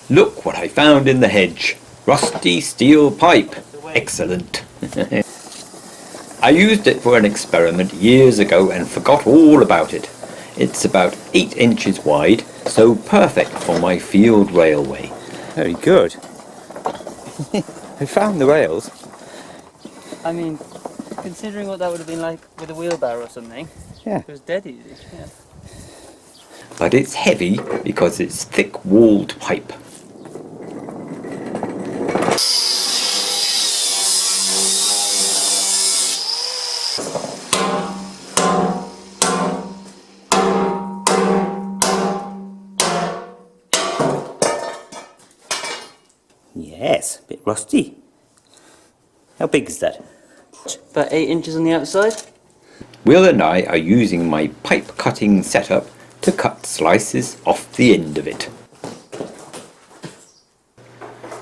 Look what I found in the hedge. Rusty steel pipe. Excellent. I used it for an experiment years ago and forgot all about it. It's about 8 inches wide, so perfect for my field railway. Very good. I found the rails. I mean, considering what that would have been like with a wheelbarrow or something, Yeah. it was dead easy. Yeah. But it's heavy because it's thick-walled pipe. Yes, a bit rusty. How big is that? About 8 inches on the outside. Will and I are using my pipe cutting setup to cut slices off the end of it.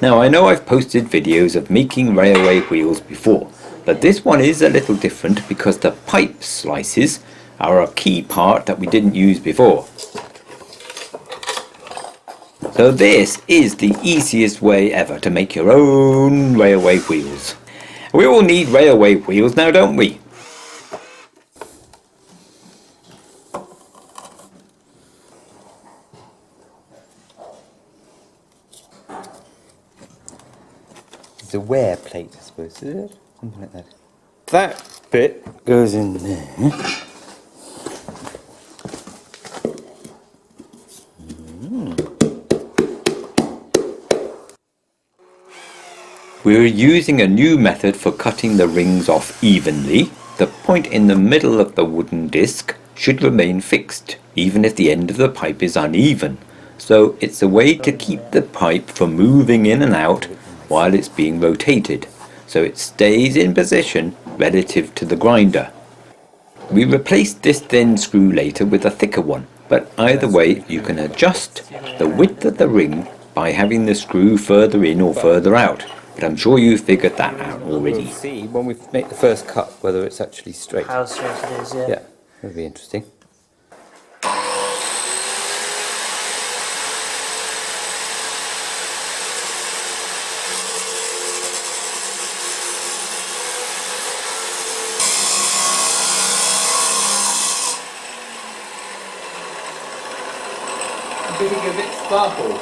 Now I know I've posted videos of making railway wheels before, but this one is a little different because the pipe slices are a key part that we didn't use before. So this is the easiest way ever to make your own railway wheels. We all need railway wheels now, don't we? It's a wear plate, I suppose, is it? Something like that. That bit goes in there. We're using a new method for cutting the rings off evenly. The point in the middle of the wooden disc should remain fixed, even if the end of the pipe is uneven. So it's a way to keep the pipe from moving in and out while it's being rotated, so it stays in position relative to the grinder. We replaced this thin screw later with a thicker one, but either way you can adjust the width of the ring by having the screw further in or further out. But I'm sure you figured that out already. We'll see when we make the first cut whether it's actually straight. How straight it is, yeah. Yeah, that'll be interesting. Getting a bit sparkle.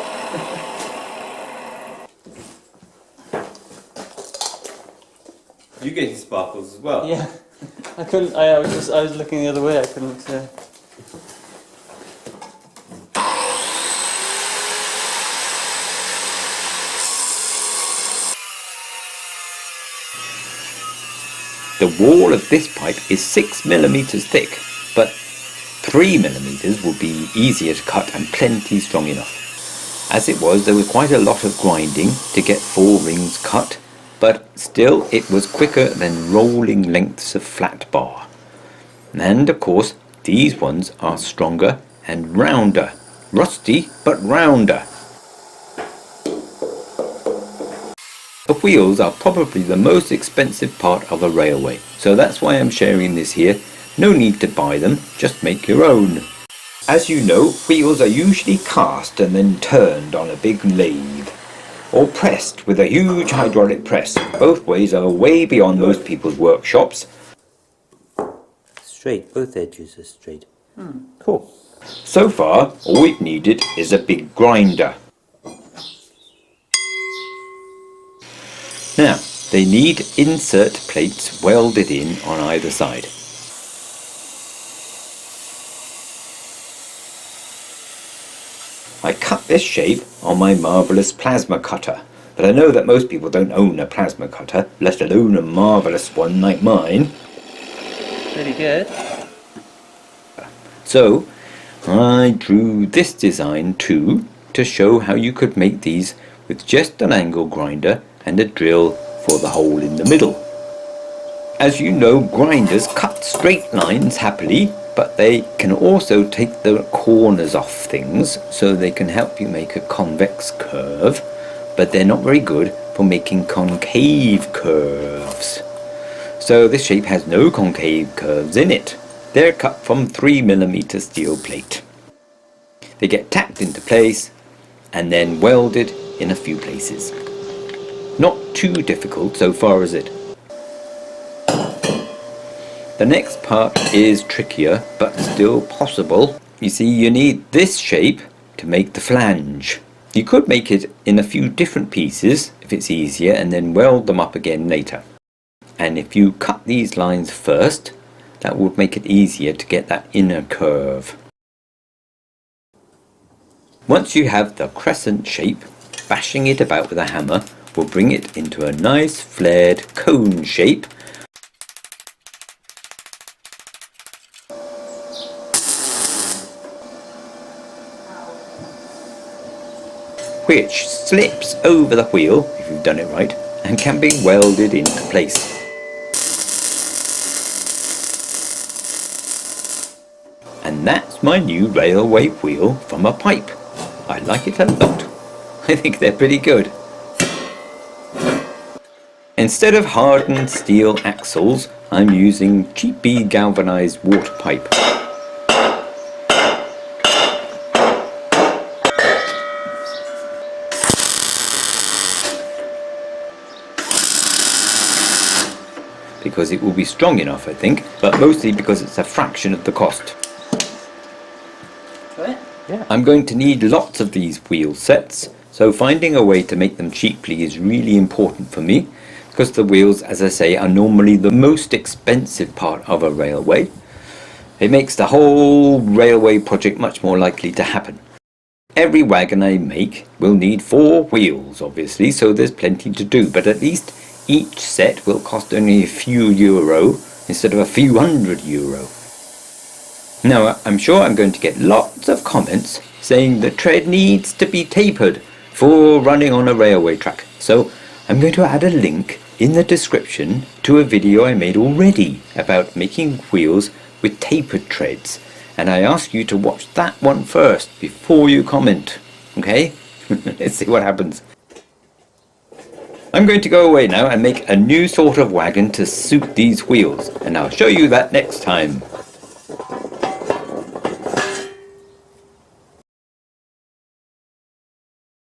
You getting sparkles as well? Yeah. I couldn't. I was looking the other way. I couldn't. The wall of this pipe is 6 millimeters thick, but 3 millimeters will be easier to cut and plenty strong enough. As it was, there was quite a lot of grinding to get 4 rings cut, but still it was quicker than rolling lengths of flat bar. And of course these ones are stronger and rounder. Rusty but rounder. The wheels are probably the most expensive part of a railway, so that's why I'm sharing this here. No need to buy them, just make your own. As you know, wheels are usually cast and then turned on a big lathe, or pressed with a huge hydraulic press. Both ways are way beyond most people's workshops. Straight, both edges are straight. Cool. So far, all we've needed is a big grinder. Now, they need insert plates welded in on either side. I cut this shape on my marvellous plasma cutter, but I know that most people don't own a plasma cutter, let alone a marvellous one like mine. Pretty good. So, I drew this design too, to show how you could make these with just an angle grinder and a drill for the hole in the middle. As you know, grinders cut straight lines happily, but they can also take the corners off things, so they can help you make a convex curve, but they're not very good for making concave curves. So this shape has no concave curves in it. They're cut from 3mm steel plate. They get tacked into place and then weld it in a few places. Not too difficult so far, is it? The next part is trickier, but still possible. You see, you need this shape to make the flange. You could make it in a few different pieces if it's easier, and then weld them up again later. And if you cut these lines first, that would make it easier to get that inner curve. Once you have the crescent shape, bashing it about with a hammer will bring it into a nice flared cone shape. Which slips over the wheel, if you've done it right, and can be welded into place. And that's my new railway wheel from a pipe. I like it a lot. I think they're pretty good. Instead of hardened steel axles, I'm using cheapy galvanized water pipe. Because it will be strong enough, I think, but mostly because it's a fraction of the cost. Right? Yeah. I'm going to need lots of these wheel sets, so finding a way to make them cheaply is really important for me, because the wheels, as I say, are normally the most expensive part of a railway. It makes the whole railway project much more likely to happen. Every wagon I make will need 4 wheels, obviously, so there's plenty to do, but at least each set will cost only a few euro instead of a few €100. Now, I'm sure I'm going to get lots of comments saying the tread needs to be tapered for running on a railway track. So I'm going to add a link in the description to a video I made already about making wheels with tapered treads. And I ask you to watch that one first before you comment. Okay? Let's see what happens. I'm going to go away now and make a new sort of wagon to suit these wheels, and I'll show you that next time.